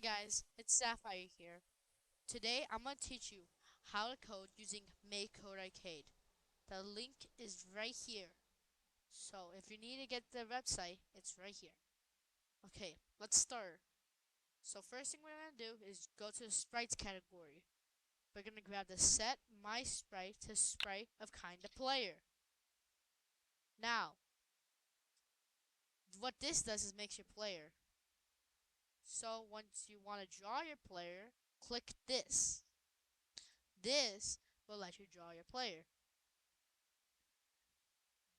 guys, it's Saffire here. Today I'm going to teach you how to code using Make Code Arcade. The link is right here. So if you need to get the website, it's right here. Okay, let's start. So first thing we're going to do is go to the sprites category. We're going to grab the set my sprite to sprite of kind of player. Now, what this does is makes your player. So once you want to draw your player, click this. This will let you draw your player.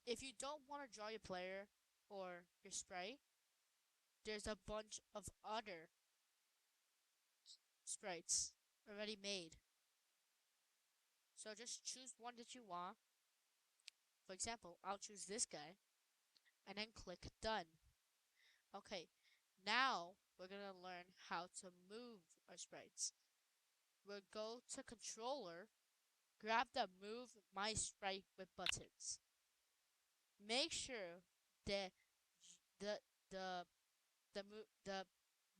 If you don't want to draw your player or your sprite, there's a bunch of other sprites already made. So just choose one that you want. For example, I'll choose this guy and then click done. Okay, now we're gonna learn how to move our sprites. We'll go to controller, grab the move my sprite with buttons. Make sure that the the the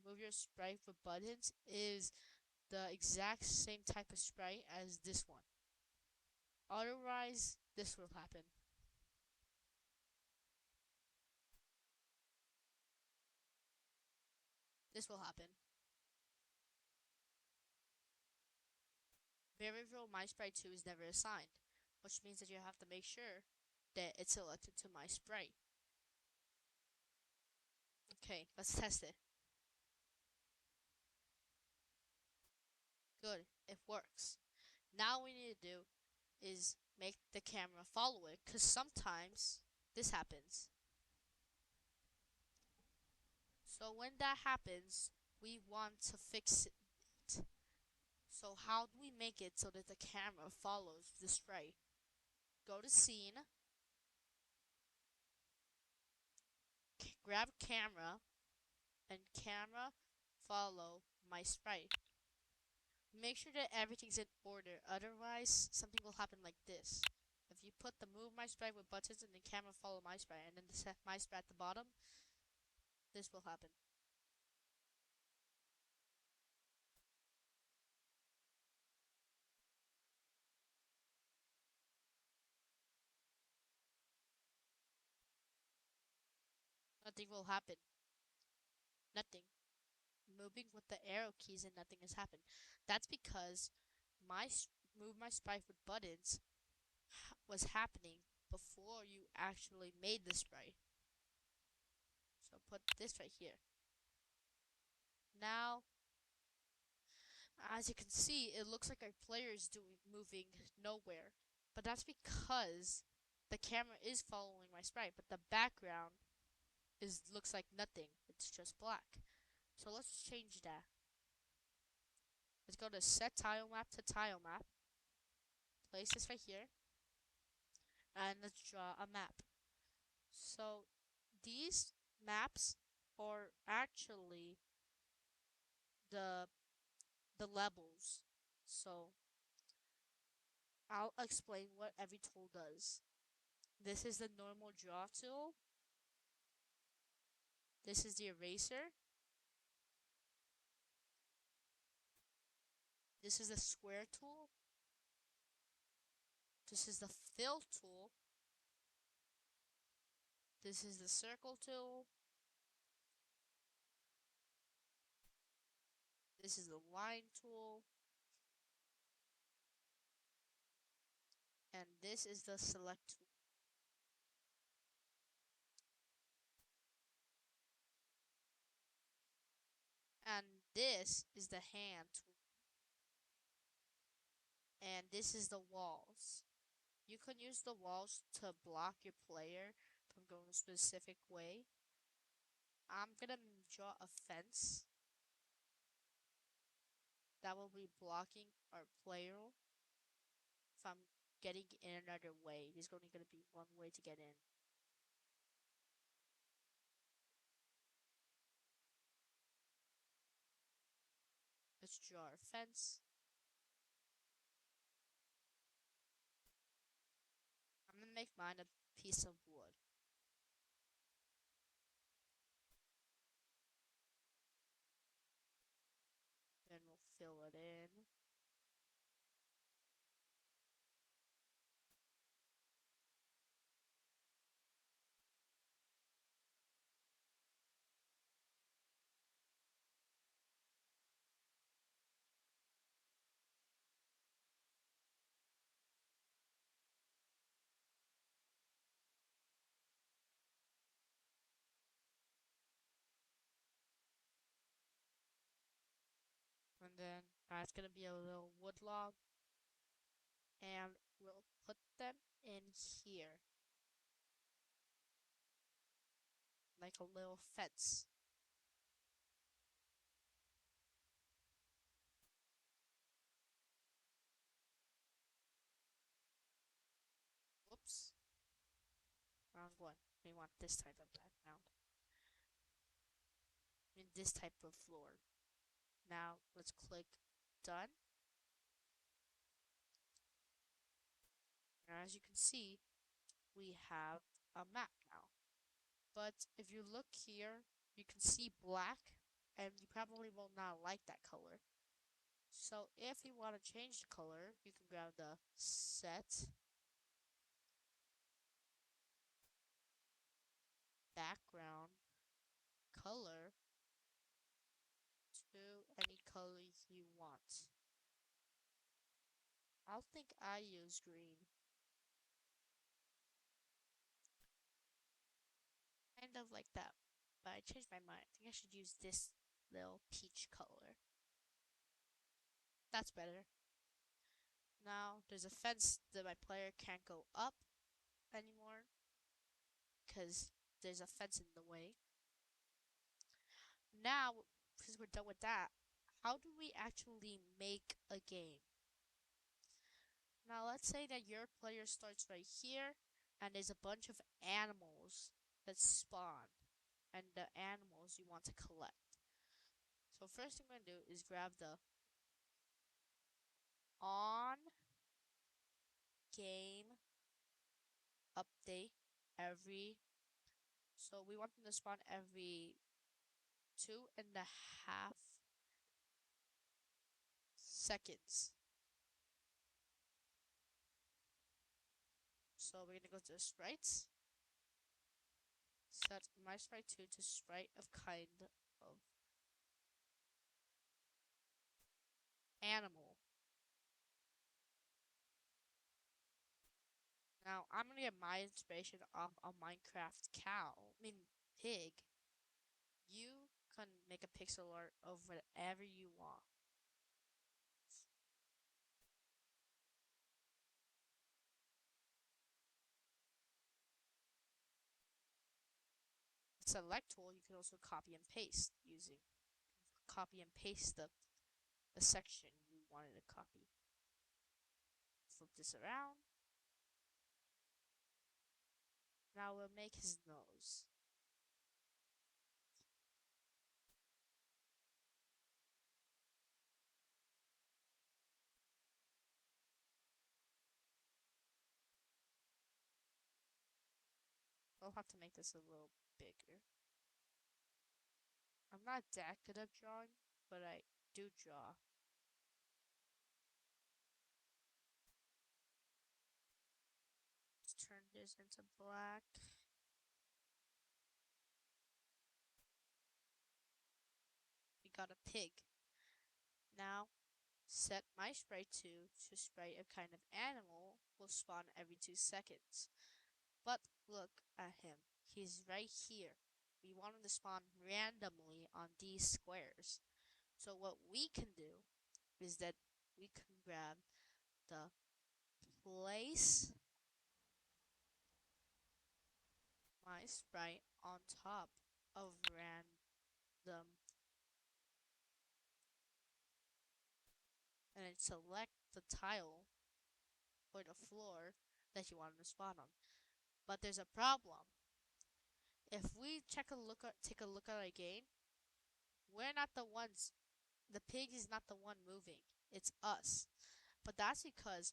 move your sprite with buttons is the exact same type of sprite as this one. Otherwise, this will happen. This will happen. Variable my sprite 2 is never assigned, which means that you have to make sure that it's selected to my sprite. Okay, let's test it. Good, it works. Now what we need to do is make the camera follow it, because sometimes this happens. So when that happens, we want to fix it. So how do we make it so that the camera follows the sprite? Go to scene, grab camera, and camera follow my sprite. Make sure that everything's in order, otherwise something will happen like this. If you put the move my sprite with buttons and the camera follow my sprite and then the set my sprite at the bottom, this will happen. Nothing will happen. Nothing. Moving with the arrow keys and nothing has happened. That's because my move my sprite with buttons was happening before you actually made the sprite. So put this right here. Now, as you can see, it looks like our player is moving nowhere. But that's because the camera is following my sprite, but the background looks like nothing. It's just black. So let's change that. Let's go to set tile map to tile map. Place this right here. And let's draw a map. So these maps are actually the levels. So I'll explain what every tool does. This is the normal draw tool. This is the eraser. This is the square tool. This is the fill tool. This is the circle tool. This is the line tool. And this is the select tool. And this is the hand tool. And this is the walls. You can use the walls to block your player from going a specific way. I'm gonna draw a fence that will be blocking our player from getting in another way. There's only gonna be one way to get in. Let's draw our fence. I'm gonna make mine a piece of wood. fill it in. And then that's gonna be a little wood log. And we'll put them in here. Like a little fence. Whoops. Wrong one. We want this type of background. I mean this type of floor. Now let's click done. And as you can see, we have a map now. But if you look here, you can see black, and you probably will not like that color. So if you want to change the color, you can grab the set background color to any color you want. I'll think I use green. Kind of like that. But I changed my mind. I think I should use this little peach color. That's better. Now there's a fence that my player can't go up anymore because there's a fence in the way. Now, because we're done with that, how do we actually make a game? Now let's say that your player starts right here and there's a bunch of animals that spawn and the animals you want to collect. So first thing I'm going to do is grab the on game update every, so we want them to spawn every 2.5 seconds. So we're going to go to sprites, set my sprite 2 to sprite of kind of animal. Now I'm gonna get my inspiration off a Minecraft cow. I mean pig. You can make a pixel art of whatever you want. Select tool you can also copy and paste using. Copy and paste the section you wanted to copy. Flip this around. Now we'll make his nose. We'll have to make this a little bigger. I'm not that good at drawing, but I do draw. Let's turn this into black. We got a pig. Now set my sprite to sprite a kind of animal will spawn every 2 seconds. But look at him. He's right here. We want him to spawn randomly on these squares. So what we can do is that we can grab the place my sprite on top of random and then select the tile or the floor that you want him to spawn on. But there's a problem. If we take a look at our game, we're not the ones. The pig is not the one moving. It's us. But that's because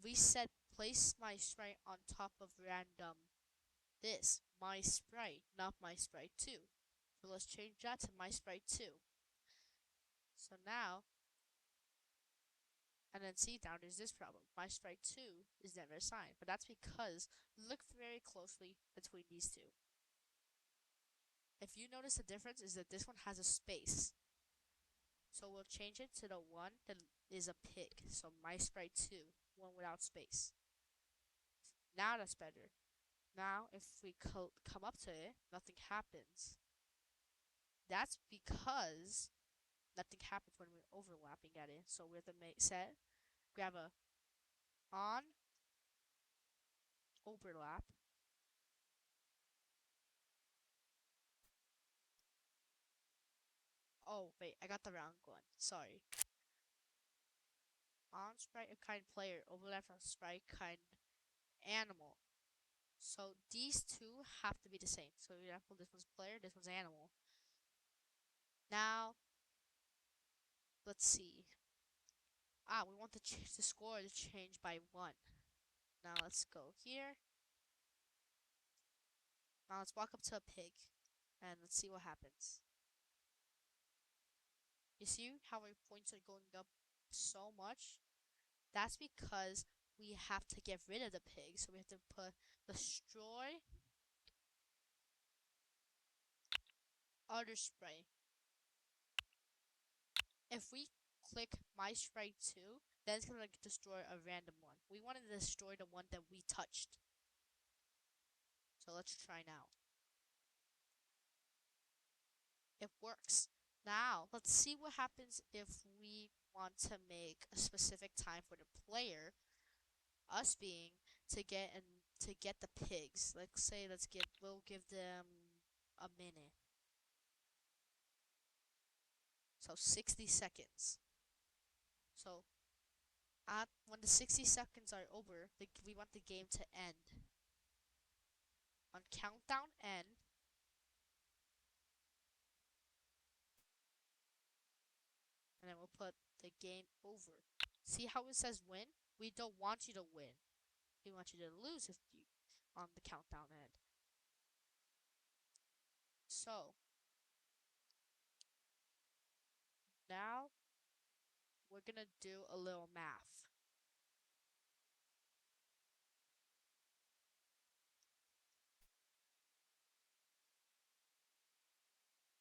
we said place my sprite on top of random this. My sprite, not my sprite 2. So let's change that to my sprite 2. So now And then see, now there's this problem. My strike 2 is never assigned, but that's because look very closely between these two. If you notice the difference is that this one has a space. So we'll change it to the one that is a pig. So my sprite 2, one without space. Now that's better. Now if we come up to it, nothing happens. That's because nothing happens when we're overlapping at it. So we have to make set, grab a on overlap. Oh wait, I got the wrong one. Sorry. On sprite of kind player, overlap from sprite kind animal. So these two have to be the same. So for example, this one's player, this one's animal. Now let's see. We want the score to change by 1. Now let's go here. Now let's walk up to a pig and let's see what happens. You see how our points are going up so much? That's because we have to get rid of the pig. So we have to put destroy other spray. If we click my sprite 2, then it's gonna destroy a random one. We want to destroy the one that we touched. So let's try now. It works. Now, let's see what happens if we want to make a specific time for the player, us being to get the pigs. Let's say we'll give them a minute. So 60 seconds. So when the 60 seconds are over, we want the game to end. On countdown end, and then we'll put the game over. See how it says win? We don't want you to win. We want you to lose if you on the countdown end. So now we're gonna do a little math.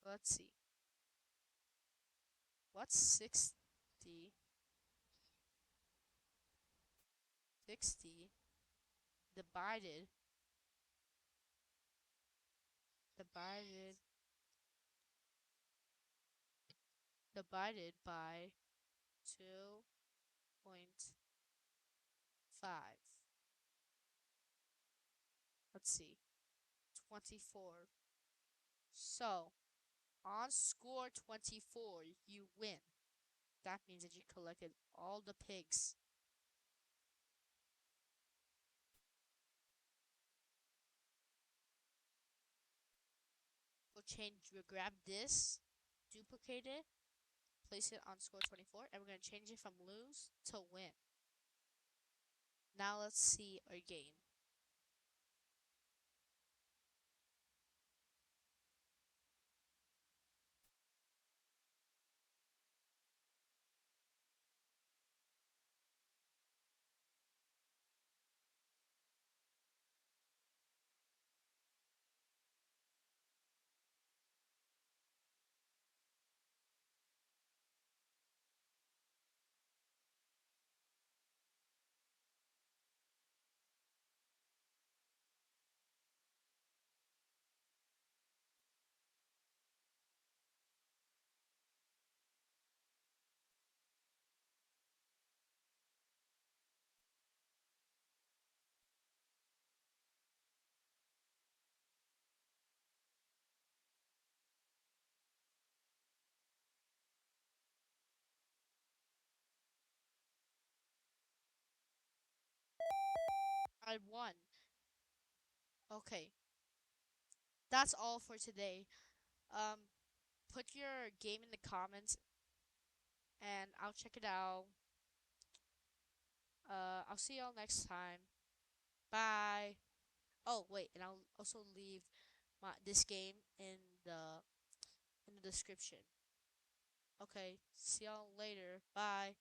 Let's see. What's 60 divided divided divided by 2.5? Let's see. 24. So, on score 24, you win. That means that you collected all the pigs. We'll grab this, duplicate it, place it on score 24, and we're going to change it from lose to win. Now let's see our game. I won. Okay, that's all for today. Um, put your game in the comments, and I'll check it out. I'll see y'all next time. Bye. Oh wait, and I'll also leave this game in the description. Okay, see y'all later. Bye.